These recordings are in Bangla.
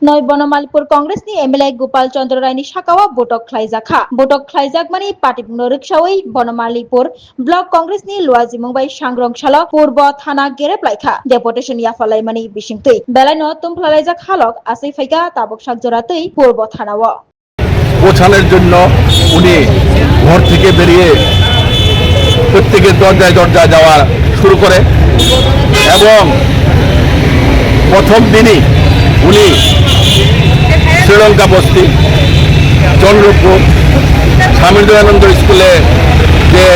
নয় বনমালীপুর কংগ্রেसनि एमएलए गोपाल चंद्र रायनि साकावा बटक ख्लाइजाखा बटक ख्लाइजाक मानि पार्टीपुंनो रिक्सावै बनमालीपुर ब्लक कংগ্रेसनि लुवाजी मंबाई सांग्रंशाला पूर्व थाना गेरेबलाइखा डेपुटेशन याफालाय मानि बिसिंतै बेलायनो तुमफ्लालाइजाक हालक आसै फाइगा ताबक साकजरातै पूर्व थानाव পৌঁছানোর জন্য উনি ঘর থেকে বেরিয়ে প্রত্যেকের দরজায় দরজায় যাওয়া শুরু করে এবং প্রথম দিনই উনি শ্রীলঙ্কা বস্তি চন্দ্রপুর স্বামী দয়ানন্দ স্কুলে যে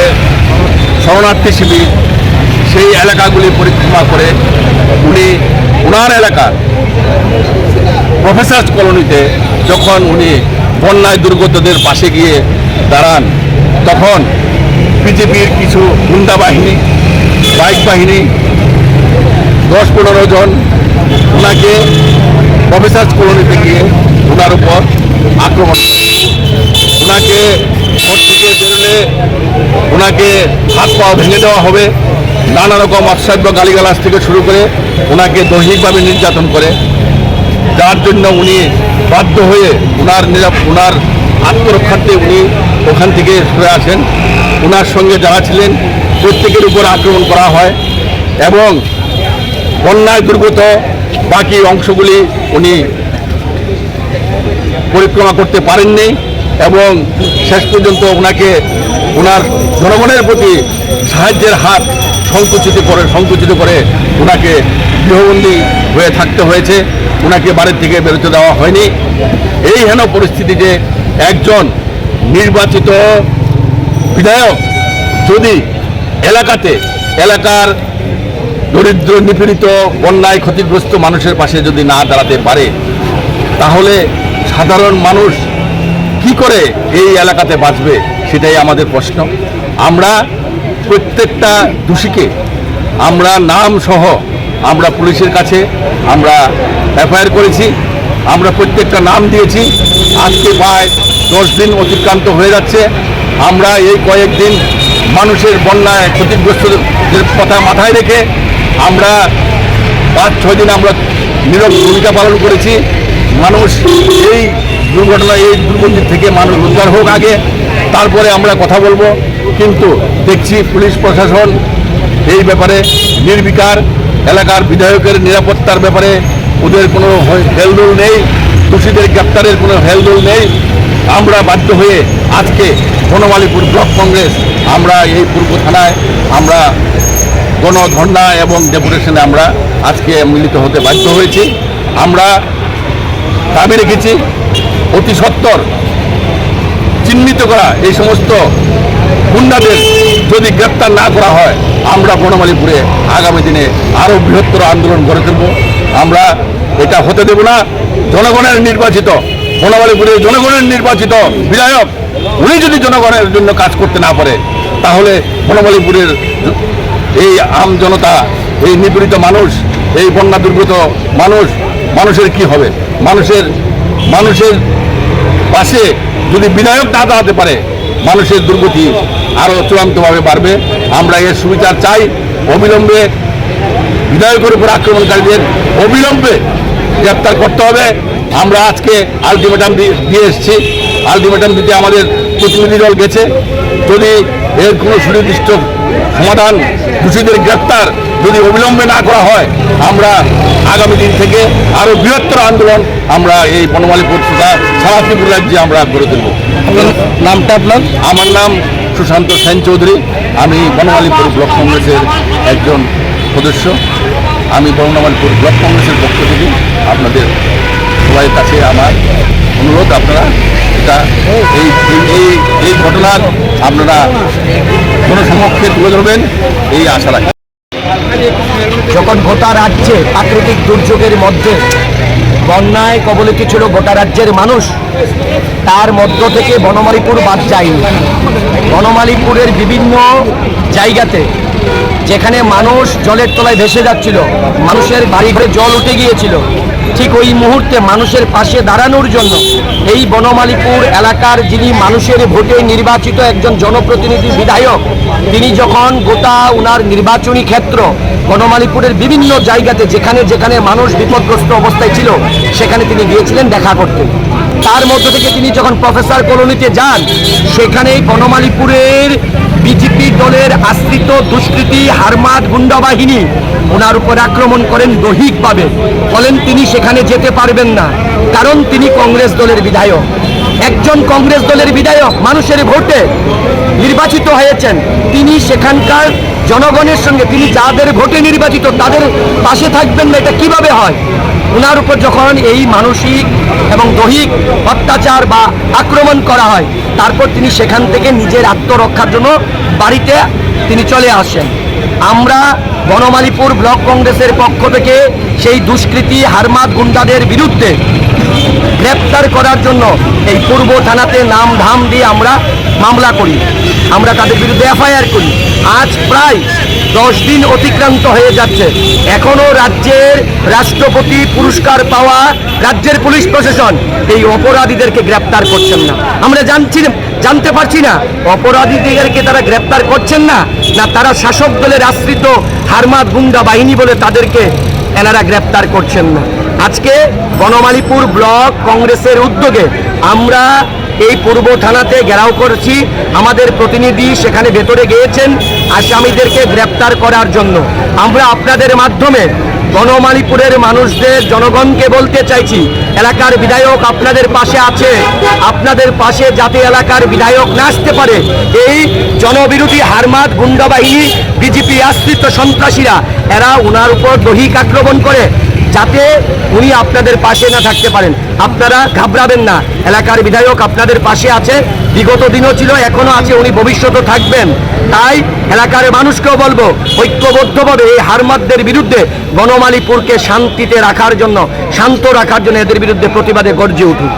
শরণার্থী শিবির সেই এলাকাগুলি পরিক্রমা করে উনি ওনার এলাকার প্রফেসর্স কলোনিতে যখন উনি বন্যায় দুর্গতদের পাশে গিয়ে দাঁড়ান তখন বিজেপির কিছু গুন্ডা বাহিনী বাইক বাহিনী 10-15 জন ওনাকে প্রফেসর্স কলোনিতে গিয়ে ওনার উপর আক্রমণ করে ওনাকে ঘর থেকে বেরোলে ওনাকে হাত পা ভেঙে দেওয়া হবে নানা রকম অশ্রাব্য গালিগালাজ থেকে শুরু করে ওনাকে দৈহিকভাবে নির্যাতন করে যার জন্য উনি বাধ্য হয়ে ওনার আত্মরক্ষার্থে উনি ওখান থেকে সরে আসেন ওনার সঙ্গে যারা ছিলেন প্রত্যেকের উপর আক্রমণ করা হয় এবং বন্যায় দুর্গত বাকি অংশগুলি উনি পরিক্রমা করতে পারেননি এবং শেষ পর্যন্ত ওনাকে ওনার জনগণের প্রতি সাহায্যের হাত সংকুচিত করে ওনাকে গৃহবন্দী হয়ে থাকতে হয়েছে ওনাকে বাড়ির থেকে বেরোতে দেওয়া হয়নি এই হেন পরিস্থিতিতে একজন নির্বাচিত বিধায়ক যদি এলাকার দরিদ্র নিপীড়িত বন্যায় ক্ষতিগ্রস্ত মানুষের পাশে যদি না দাঁড়াতে পারে তাহলে সাধারণ মানুষ কি করে এই এলাকাতে বাঁচবে সেটাই আমাদের প্রশ্ন আমরা প্রত্যেকটা দোষীকে আমরা নাম সহ আমরা পুলিশের কাছে আমরা এফআইআর করেছি আমরা প্রত্যেকটা নাম দিয়েছি আজকে প্রায় 10 দিন অতিক্রান্ত হয়ে যাচ্ছে আমরা এই কয়েকদিন মানুষের বন্যায় ক্ষতিগ্রস্তদের কথা মাথায় রেখে আমরা 5-6 দিন আমরা নীরব ভূমিকা পালন করেছি মানুষ এই দুর্গতি থেকে মানুষ উদ্ধার হোক আগে তারপরে আমরা কথা বলবো কিন্তু দেখছি পুলিশ প্রশাসন এই ব্যাপারে নির্বিকার এলাকার বিধায়কের নিরাপত্তার ব্যাপারে ওদের কোনো হেলদোল নেই দোষীদের গ্রেপ্তারের কোনো হেলদোল নেই আমরা বাধ্য হয়ে আজকে বনমালীপুর ব্লক কংগ্রেস আমরা এই পূর্ব থানায় আমরা গণধর্ণা এবং ডেপুটেশনে আমরা আজকে মিলিত হতে বাধ্য হয়েছি আমরা দাবি রেখেছি অতি সত্বর চিহ্নিত করা এই সমস্ত গুন্ডাদের যদি গ্রেপ্তার না করা হয় আমরা বনমালীপুরে আগামী দিনে আরও বৃহত্তর আন্দোলন গড়ে তুলব আমরা এটা হতে দেব না জনগণের নির্বাচিত বনমালীপুরের জনগণের নির্বাচিত বিধায়ক উনি যদি জনগণের জন্য কাজ করতে না পারে তাহলে বনমালীপুরের এই আম জনতা এই নিপীড়িত মানুষ এই বন্যা দুর্গত মানুষের কি হবে মানুষের পাশে যদি বিধায়ক না দাঁড়াতে পারে মানুষের দুর্গতি আরও চূড়ান্তভাবে বাড়বে আমরা এর সুবিচার চাই অবিলম্বে বিধায়কের উপর আক্রমণকারীদের অবিলম্বে গ্রেপ্তার করতে হবে আমরা আজকে আলটিমেটাম দিয়ে এসেছি আলটিমেটাম দিতে আমাদের প্রতিনিধি দল গেছে যদি এর কোনো সুনির্দিষ্ট সমাধান দোষীদের গ্রেপ্তার যদি অবিলম্বে না করা হয় আমরা আগামী দিন থেকে আরও বৃহত্তর আন্দোলন আমরা এই বনমালীপুর সারা ত্রিপুরা রাজ্যে আমরা গড়ে তুলব নামটা আপনার আমার নাম সুশান্ত সেন চৌধুরী আমি বনমালীপুর ব্লক কংগ্রেসের একজন সদস্য আমি বনমালীপুর ব্লক কংগ্রেসের পক্ষ থেকে আপনাদের সবাই কাছে আমার অনুরোধ আপনারা এটা এই ঘটনার আপনারা জনসমক্ষে তুলে ধরবেন এই আশা রাখি যখন গোটা রাজ্যে প্রাকৃতিক দুর্যোগের মধ্যে বন্যায় কবলিত ছিল গোটা রাজ্যের মানুষ তার মধ্য থেকে বনমালীপুর বাদ যায়নি বনমালীপুরের বিভিন্ন জায়গাতে যেখানে মানুষ জলের তলায় ভেসে যাচ্ছিল মানুষের বাড়ি ঘরে জল উঠে গিয়েছিল ঠিক ওই মুহূর্তে মানুষের পাশে দাঁড়ানোর জন্য এই বনমালীপুর এলাকার যিনি মানুষের ভোটে নির্বাচিত একজন জনপ্রতিনিধি বিধায়ক, তিনি যখন গোটা উনার নির্বাচনী ক্ষেত্র বনমালীপুরের বিভিন্ন জায়গাতে যেখানে যেখানে মানুষ বিপদগ্রস্ত অবস্থায় ছিল সেখানে তিনি গিয়েছিলেন দেখা করতে। তার মধ্য থেকে তিনি যখন প্রফেসর কলোনিতে যান, সেখানেই বনমালীপুরের বিজেপি দলের আশ্রিত দুষ্কৃতী হারমাদ গুন্ডা বাহিনী ওনার উপর আক্রমণ করেন দৈহিকভাবে। বলেন তিনি সেখানে যেতে পারবেন না, কারণ তিনি কংগ্রেস দলের বিধায়ক। একজন কংগ্রেস দলের বিধায়ক মানুষের ভোটে নির্বাচিত হয়েছেন, তিনি সেখানকার জনগণের সঙ্গে, তিনি যাদের ভোটে নির্বাচিত তাদের পাশে থাকবেন না, এটা কিভাবে হয়? ওনার উপর যখন এই মানসিক এবং দৈহিক অত্যাচার বা আক্রমণ করা হয়, তারপর তিনি সেখান থেকে নিজের আত্মরক্ষার জন্য বাড়িতে তিনি চলে আসেন। আমরা বনমালীপুর ব্লক কংগ্রেসের পক্ষ থেকে সেই দুষ্কৃতী হারমাদ গুন্ডাদের বিরুদ্ধে গ্রেপ্তার করার জন্য এই পূর্ব থানাতে নাম ধাম দিয়ে আমরা মামলা করি, আমরা তাদের বিরুদ্ধে এফআইআর করি। আজ প্রায় 10 দিন অতিক্রান্ত হয়ে যাচ্ছে, এখনো রাজ্যের রাষ্ট্রপতি পুরস্কার পাওয়া রাজ্যের পুলিশ প্রশাসন এই অপরাধীদেরকে গ্রেপ্তার করছেন না। আমরা জানতে পারছি না অপরাধীদেরকে তারা গ্রেপ্তার করছেন না, না তারা শাসক দলের আশ্রিত হারমাদ গুন্ডা বাহিনী বলে তাদেরকে এনারা গ্রেপ্তার করছেন না। আজকে বনমালীপুর ব্লক কংগ্রেসের উদ্যোগে আমরা এই পূর্ব থানাতে ঘেরাও করেছি, আমাদের প্রতিনিধি সেখানে ভেতরে গিয়েছেন আসামিদেরকে গ্রেপ্তার করার জন্য। আমরা আপনাদের মাধ্যমে বনমালীপুরের মানুষদের, জনগণকে বলতে চাইছি, এলাকার বিধায়ক আপনাদের পাশে আছে, আপনাদের পাশে যাতে এলাকার বিধায়ক না আসতে পারে এই জনবিরোধী হারমাদ গুন্ডা বাহিনী বিজেপি আশ্রিত সন্ত্রাসীরা, এরা ওনার উপর দৈহিক আক্রমণ করে, যাতে উনি আপনাদের পাশে না থাকতে পারেন। আপনারা ঘাবড়াবেন না, এলাকার বিধায়ক আপনাদের পাশে আছে, বিগত দিনও ছিল, এখনো আছে, উনি ভবিষ্যতেও থাকবেন। তাই এলাকার মানুষকেও বলবো ঐক্যবদ্ধভাবে এই হারমাদদের বিরুদ্ধে বনমালীপুরকে শান্তিতে রাখার জন্য, শান্ত রাখার জন্য এদের বিরুদ্ধে প্রতিবাদে গর্জে উঠুন।